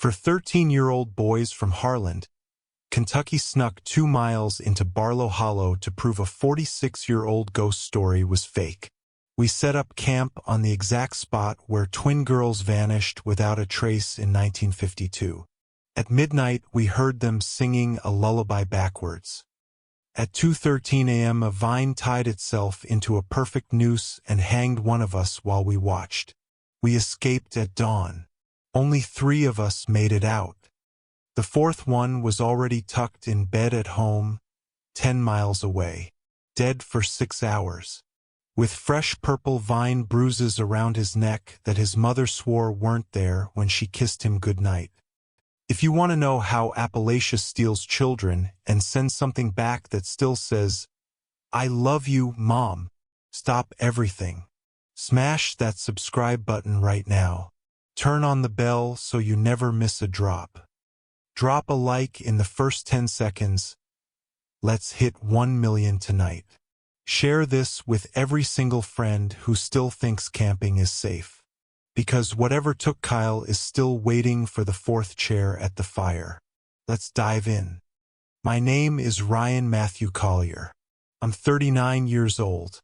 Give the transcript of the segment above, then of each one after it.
For 13-year-old boys from Harlan, Kentucky snuck 2 miles into Barlo Hollow to prove a 46-year-old ghost story was fake. We set up camp on the exact spot where twin girls vanished without a trace in 1952. At midnight, we heard them singing a lullaby backwards. At 2:13 a.m. a vine tied itself into a perfect noose and hanged one of us while we watched. We escaped at dawn. Only 3 of us made it out. The 4th one was already tucked in bed at home, 10 miles away, dead for 6 hours, with fresh purple vine bruises around his neck that his mother swore weren't there when she kissed him goodnight. If you want to know how Appalachia steals children and sends something back that still says, "I love you, Mom," stop everything. Smash that subscribe button right now. Turn on the bell so you never miss a drop. Drop a like in the first 10 seconds. Let's hit 1 million tonight. Share this with every single friend who still thinks camping is safe. Because whatever took Kyle is still waiting for the 4th chair at the fire. Let's dive in. My name is Ryan Matthew Collier. I'm 39 years old.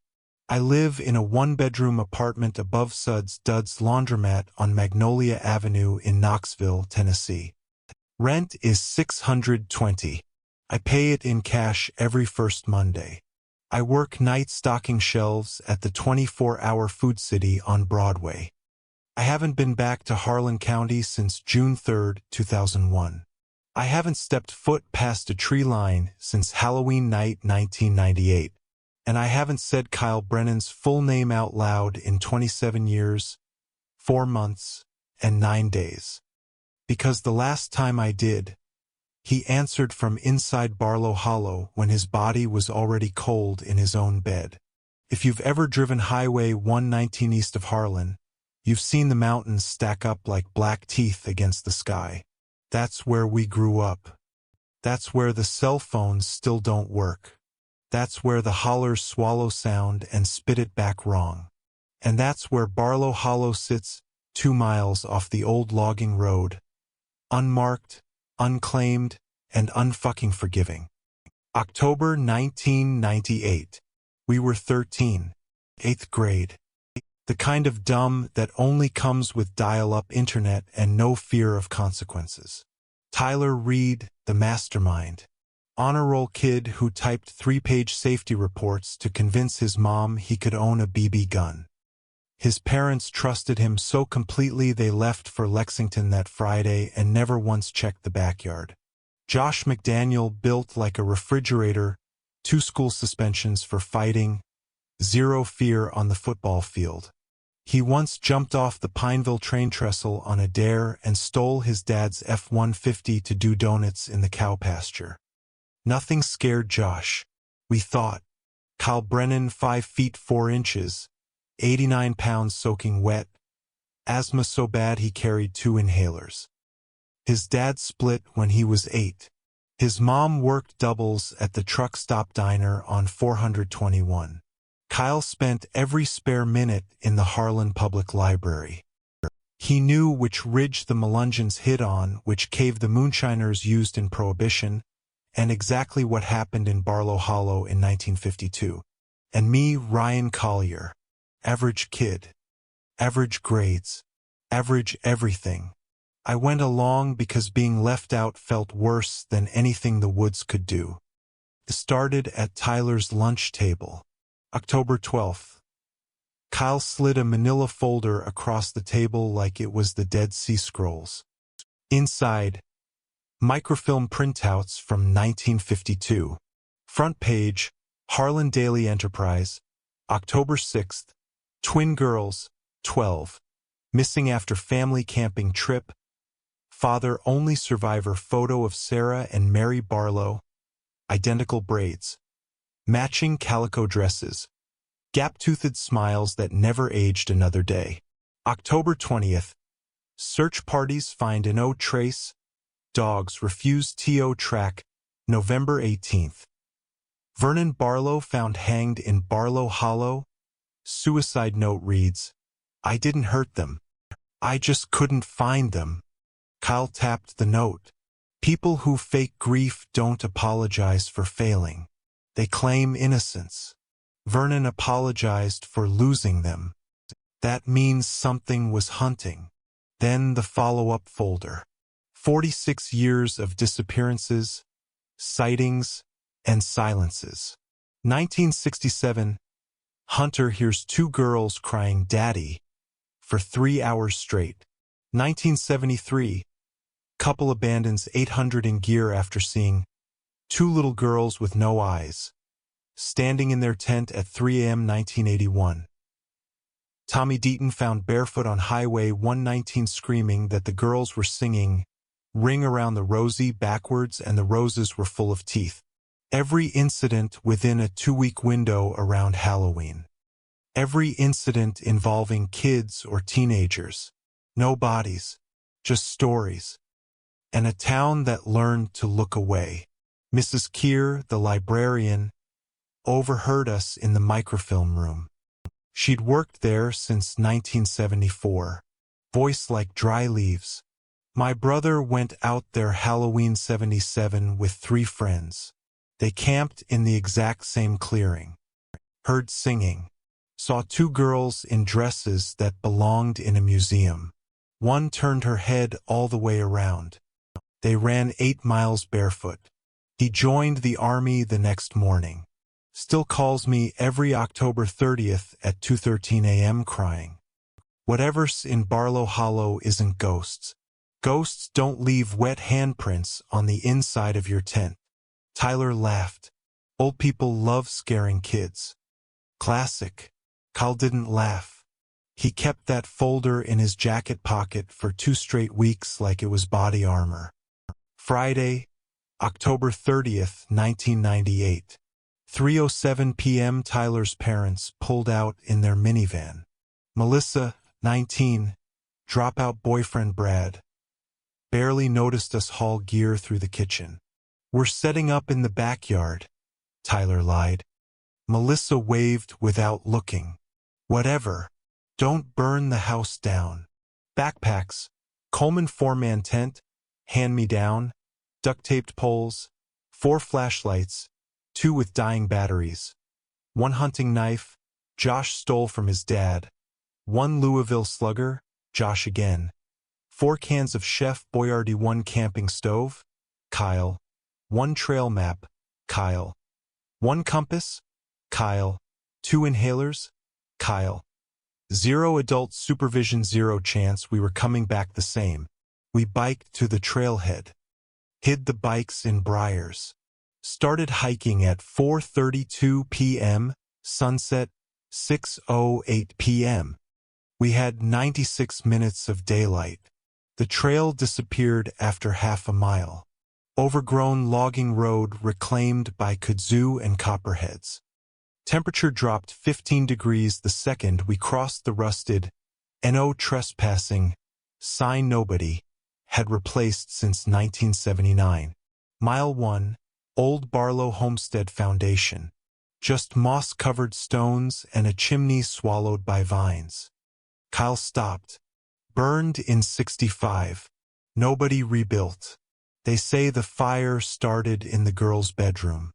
I live in a 1-bedroom apartment above Suds Duds Laundromat on Magnolia Avenue in Knoxville, Tennessee. Rent is $620. I pay it in cash every first Monday. I work night stocking shelves at the 24-hour Food City on Broadway. I haven't been back to Harlan County since June 3, 2001. I haven't stepped foot past a tree line since Halloween night 1998. And I haven't said Kyle Brennan's full name out loud in 27 years, 4 months, and 9 days. Because the last time I did, he answered from inside Barlo Hollow when his body was already cold in his own bed. If you've ever driven Highway 119 east of Harlan, you've seen the mountains stack up like black teeth against the sky. That's where we grew up. That's where the cell phones still don't work. That's where the hollers swallow sound and spit it back wrong. And that's where Barlo Hollow sits, 2 miles off the old logging road. Unmarked, unclaimed, and unfucking forgiving. October 1998. We were 13. 8th grade. The kind of dumb that only comes with dial-up internet and no fear of consequences. Tyler Reed, the mastermind. Honor roll kid who typed 3-page safety reports to convince his mom he could own a BB gun. His parents trusted him so completely they left for Lexington that Friday and never once checked the backyard. Josh McDaniel built like a refrigerator, 2 school suspensions for fighting, 0 fear on the football field. He once jumped off the Pineville train trestle on a dare and stole his dad's F-150 to do donuts in the cow pasture. Nothing scared Josh, we thought. Kyle Brennan, 5 feet 4 inches, 89 pounds soaking wet, asthma so bad he carried 2 inhalers. His dad split when he was 8. His mom worked doubles at the truck stop diner on 421. Kyle spent every spare minute in the Harlan Public Library. He knew which ridge the Melungeons hid on, which cave the moonshiners used in Prohibition, and exactly what happened in Barlo Hollow in 1952. And me, Ryan Collier. Average kid. Average grades. Average everything. I went along because being left out felt worse than anything the woods could do. It started at Tyler's lunch table. October 12th. Kyle slid a manila folder across the table like it was the Dead Sea Scrolls. Inside, microfilm printouts from 1952. Front page, Harlan Daily Enterprise, October 6th. Twin girls, 12. Missing after family camping trip. Father only survivor photo of Sarah and Mary Barlow. Identical braids. Matching calico dresses. Gap-toothed smiles that never aged another day. October 20th. Search parties find no trace. Dogs refuse TO track. November 18th. Vernon Barlow found hanged in Barlo Hollow. Suicide note reads, "I didn't hurt them. I just couldn't find them." Kyle tapped the note. People who fake grief don't apologize for failing. They claim innocence. Vernon apologized for losing them. That means something was hunting. Then the follow-up folder. 46 years of disappearances, sightings, and silences. 1967, Hunter hears 2 girls crying "Daddy" for 3 hours straight. 1973, couple abandons 800 in gear after seeing 2 little girls with no eyes, standing in their tent at 3 a.m. 1981. Tommy Deaton found barefoot on Highway 119 screaming that the girls were singing "Ring Around the Rosie" backwards and the roses were full of teeth. Every incident within a 2-week window around Halloween. Every incident involving kids or teenagers. No bodies, just stories. And a town that learned to look away. Mrs. Keir, the librarian, overheard us in the microfilm room. She'd worked there since 1974. Voice like dry leaves. My brother went out there Halloween 77 with 3 friends. They camped in the exact same clearing. Heard singing. Saw 2 girls in dresses that belonged in a museum. One turned her head all the way around. They ran 8 miles barefoot. He joined the army the next morning. Still calls me every October 30th at 2:13 a.m. crying. Whatever's in Barlo Hollow isn't ghosts. Ghosts don't leave wet handprints on the inside of your tent. Tyler laughed. Old people love scaring kids. Classic. Kyle didn't laugh. He kept that folder in his jacket pocket for 2 straight weeks like it was body armor. Friday, October 30th, 1998. 3:07 p.m. Tyler's parents pulled out in their minivan. Melissa, 19, dropout boyfriend Brad, barely noticed us haul gear through the kitchen. We're setting up in the backyard, Tyler lied. Melissa waved without looking. Whatever. Don't burn the house down. Backpacks, Coleman 4-man tent, hand-me-down, duct-taped poles, 4 flashlights, 2 with dying batteries, 1 hunting knife, Josh stole from his dad, 1 Louisville Slugger, Josh again, 4 cans of Chef Boyardee, 1 camping stove, Kyle, 1 trail map, Kyle, 1 compass, Kyle, 2 inhalers, Kyle. 0 adult supervision, 0 chance we were coming back the same. We biked to the trailhead. Hid the bikes in briars. Started hiking at 4:32 p.m., sunset 6:08 p.m. We had 96 minutes of daylight. The trail disappeared after half a mile. Overgrown logging road reclaimed by kudzu and copperheads. Temperature dropped 15 degrees the second we crossed the rusted, "No trespassing" sign nobody had replaced since 1979. Mile 1, Old Barlow Homestead Foundation. Just moss-covered stones and a chimney swallowed by vines. Kyle stopped. Burned in 65. Nobody rebuilt. They say the fire started in the girl's bedroom.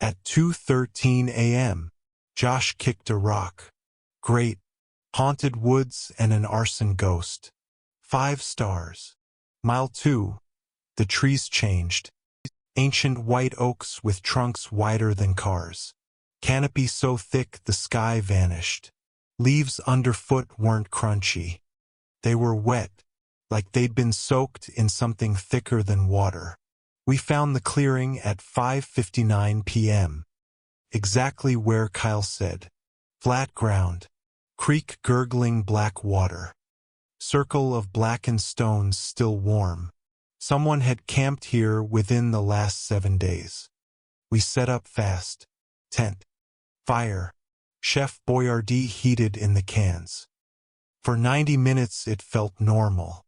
At 2:13 a.m., Josh kicked a rock. Great. Haunted woods and an arson ghost. 5 stars. Mile 2. The trees changed. Ancient white oaks with trunks wider than cars. Canopy so thick the sky vanished. Leaves underfoot weren't crunchy. They were wet, like they'd been soaked in something thicker than water. We found the clearing at 5:59 p.m. Exactly where Kyle said. Flat ground. Creek gurgling black water. Circle of blackened stones still warm. Someone had camped here within the last 7 days. We set up fast. Tent. Fire. Chef Boyardee heated in the cans. For 90 minutes it felt normal.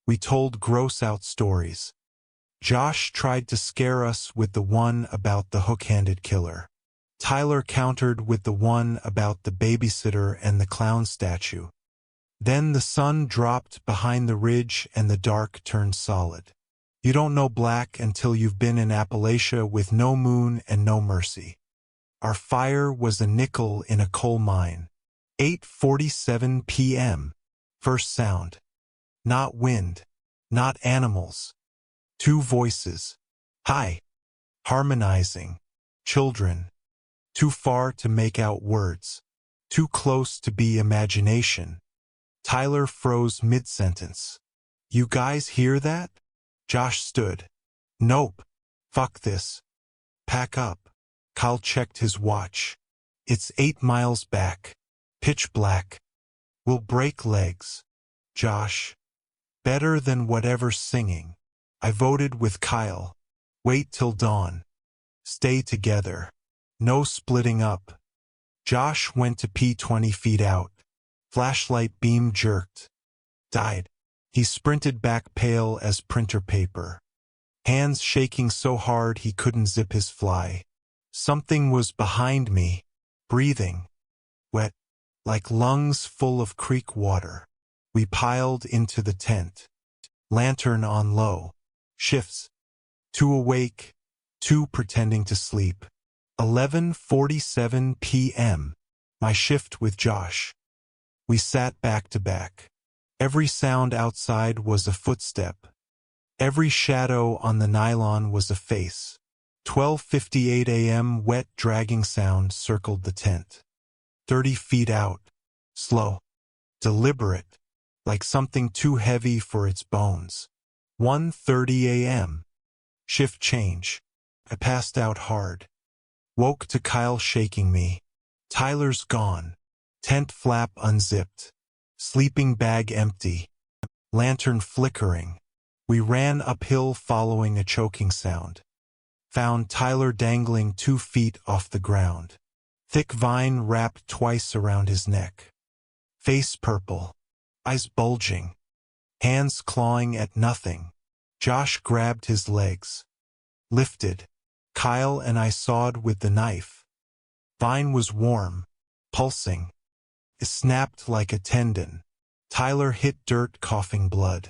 We told gross-out stories. Josh tried to scare us with the one about the hook-handed killer. Tyler countered with the one about the babysitter and the clown statue. Then the sun dropped behind the ridge and the dark turned solid. You don't know black until you've been in Appalachia with no moon and no mercy. Our fire was a nickel in a coal mine. 8:47 p.m. First sound. Not wind. Not animals. Two voices. Hi. Harmonizing. Children. Too far to make out words. Too close to be imagination. Tyler froze mid-sentence. You guys hear that? Josh stood. Nope. Fuck this. Pack up. Kyle checked his watch. It's 8 miles back. Pitch black. We'll break legs. Josh. Better than whatever's singing. I voted with Kyle. Wait till dawn. Stay together. No splitting up. Josh went to pee 20 feet out. Flashlight beam jerked. Died. He sprinted back pale as printer paper. Hands shaking so hard he couldn't zip his fly. Something was behind me. Breathing. Wet. Like lungs full of creek water. We piled into the tent. Lantern on low. Shifts. 2 awake. 2 pretending to sleep. 11:47 p.m. My shift with Josh. We sat back to back. Every sound outside was a footstep. Every shadow on the nylon was a face. 12:58 a.m. Wet dragging sound circled the tent. 30 feet out. Slow. Deliberate. Like something too heavy for its bones. 1:30 a.m. Shift change. I passed out hard. Woke to Kyle shaking me. Tyler's gone. Tent flap unzipped. Sleeping bag empty. Lantern flickering. We ran uphill following a choking sound. Found Tyler dangling 2 feet off the ground. Thick vine wrapped twice around his neck. Face purple. Eyes bulging. Hands clawing at nothing. Josh grabbed his legs. Lifted. Kyle and I sawed with the knife. Vine was warm. Pulsing. It snapped like a tendon. Tyler hit dirt coughing blood.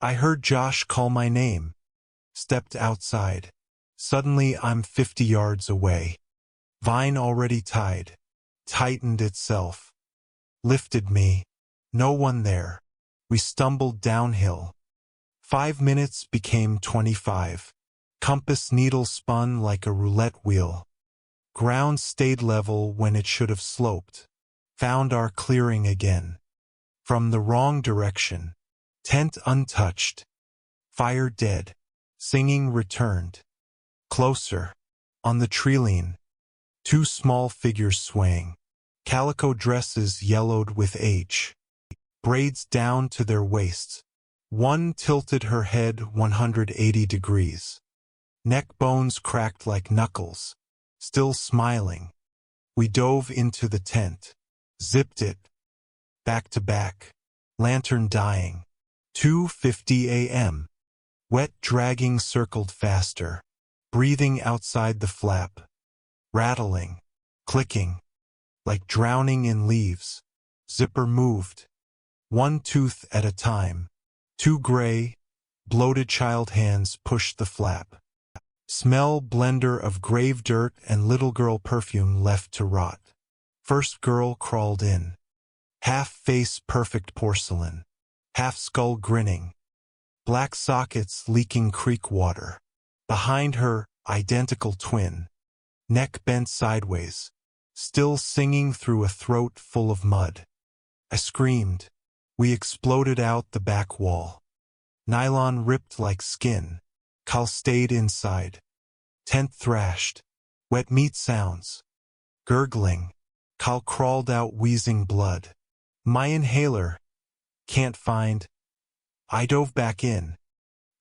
I heard Josh call my name. Stepped outside. Suddenly I'm 50 yards away. Vine already tied. Tightened itself. Lifted me. No one there. We stumbled downhill. 5 minutes became 25. Compass needle spun like a roulette wheel. Ground stayed level when it should have sloped. Found our clearing again. From the wrong direction. Tent untouched. Fire dead. Singing returned. Closer. On the treeline. 2 small figures swaying. Calico dresses yellowed with age. Braids down to their waists. One tilted her head 180 degrees. Neck bones cracked like knuckles. Still smiling. We dove into the tent. Zipped it. Back to back. Lantern dying. 2:50 a.m. Wet dragging circled faster. Breathing outside the flap. Rattling. Clicking. Like drowning in leaves. Zipper moved. 1 tooth at a time. 2 gray, bloated child hands pushed the flap. Smell blender of grave dirt and little girl perfume left to rot. First girl crawled in. Half face perfect porcelain. Half skull grinning. Black sockets leaking creek water. Behind her, identical twin. Neck bent sideways. Still singing through a throat full of mud. I screamed. We exploded out the back wall. Nylon ripped like skin. Kyle stayed inside. Tent thrashed. Wet meat sounds. Gurgling. Kyle crawled out wheezing blood. My inhaler. Can't find. I dove back in.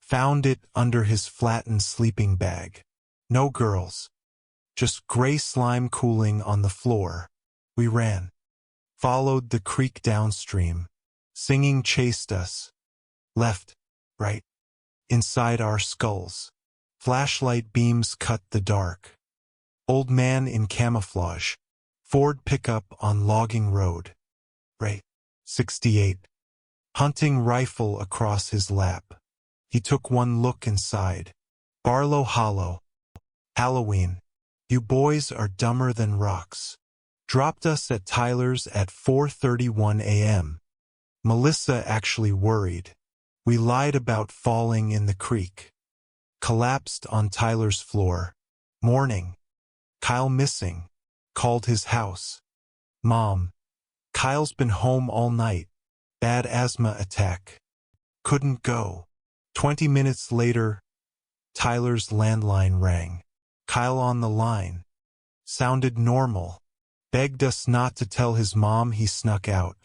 Found it under his flattened sleeping bag. No girls. Just gray slime cooling on the floor. We ran. Followed the creek downstream. Singing chased us. Left. Right. Inside our skulls. Flashlight beams cut the dark. Old man in camouflage. Ford pickup on logging road. Right. 68. Hunting rifle across his lap. He took one look inside. Barlo Hollow. Halloween. You boys are dumber than rocks. Dropped us at Tyler's at 4:31 a.m. Melissa actually worried. We lied about falling in the creek. Collapsed on Tyler's floor. Morning. Kyle missing. Called his house. Mom. Kyle's been home all night. Bad asthma attack. Couldn't go. 20 minutes later, Tyler's landline rang. Kyle on the line. Sounded normal. Begged us not to tell his mom he snuck out.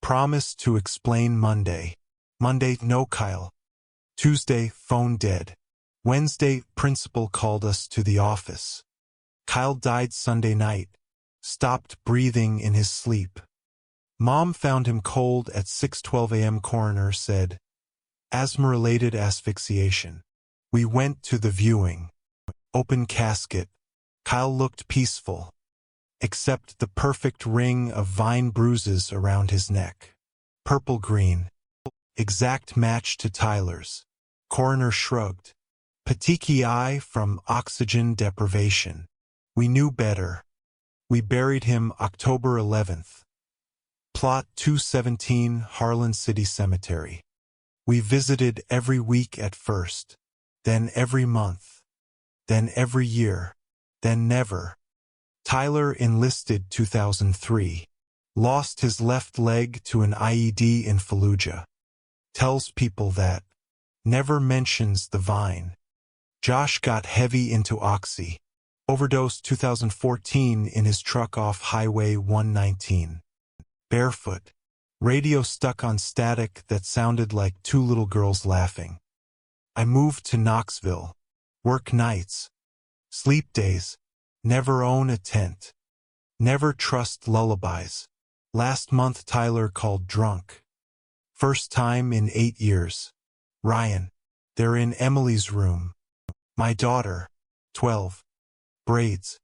Promised to explain Monday. Monday, no Kyle. Tuesday, phone dead. Wednesday, principal called us to the office. Kyle died Sunday night. Stopped breathing in his sleep. Mom found him cold at 6:12 a.m. Coroner said, asthma-related asphyxiation. We went to the viewing. Open casket. Kyle looked peaceful, except the perfect ring of vine bruises around his neck. Purple-green. Exact match to Tyler's. Coroner shrugged. Petechiae from oxygen deprivation. We knew better. We buried him October 11th. Plot 217 Harlan City Cemetery. We visited every week at first, then every month, then every year, then never. Tyler enlisted 2003. Lost his left leg to an IED in Fallujah. Tells people that. Never mentions the vine. Josh got heavy into oxy. Overdosed 2014 in his truck off Highway 119. Barefoot. Radio stuck on static that sounded like two little girls laughing. I moved to Knoxville. Work nights. Sleep days. Never own a tent. Never trust lullabies. Last month Tyler called drunk. First time in 8 years. Ryan. They're in Emily's room. My daughter. 12. Braids.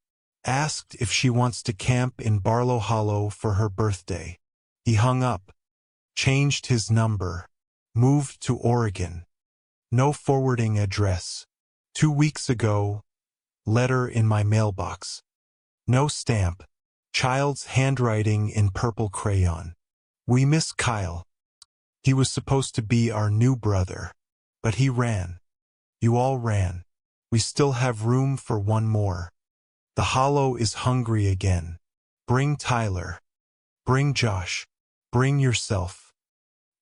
Asked if she wants to camp in Barlo Hollow for her birthday. He hung up. Changed his number. Moved to Oregon. No forwarding address. 2 weeks ago. Letter in my mailbox. No stamp. Child's handwriting in purple crayon. We miss Kyle. He was supposed to be our new brother. But he ran. You all ran. We still have room for one more. The Hollow is hungry again. Bring Tyler. Bring Josh. Bring yourself.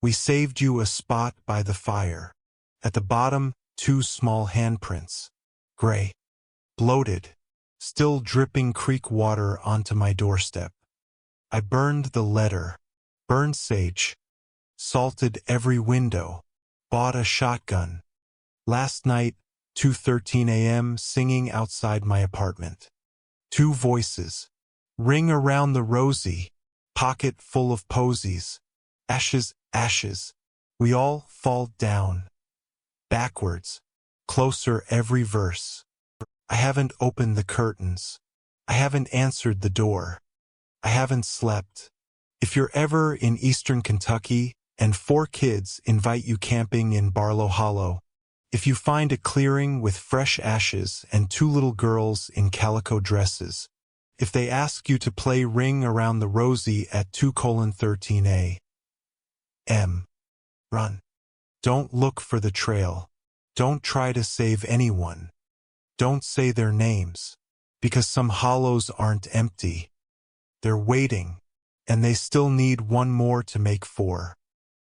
We saved you a spot by the fire. At the bottom, 2 small handprints. Gray. Bloated. Still dripping creek water onto my doorstep. I burned the letter. Burned sage. Salted every window. Bought a shotgun. Last night, 2:13 a.m. singing outside my apartment. 2 voices. Ring around the rosy. Pocket full of posies. Ashes, ashes. We all fall down. Backwards. Closer every verse. I haven't opened the curtains. I haven't answered the door. I haven't slept. If you're ever in eastern Kentucky and 4 kids invite you camping in Barlo Hollow, if you find a clearing with fresh ashes and 2 little girls in calico dresses, if they ask you to play Ring Around the Rosie at 2:13 a.m., run. Don't look for the trail. Don't try to save anyone. Don't say their names, because some hollows aren't empty. They're waiting, and they still need one more to make 4.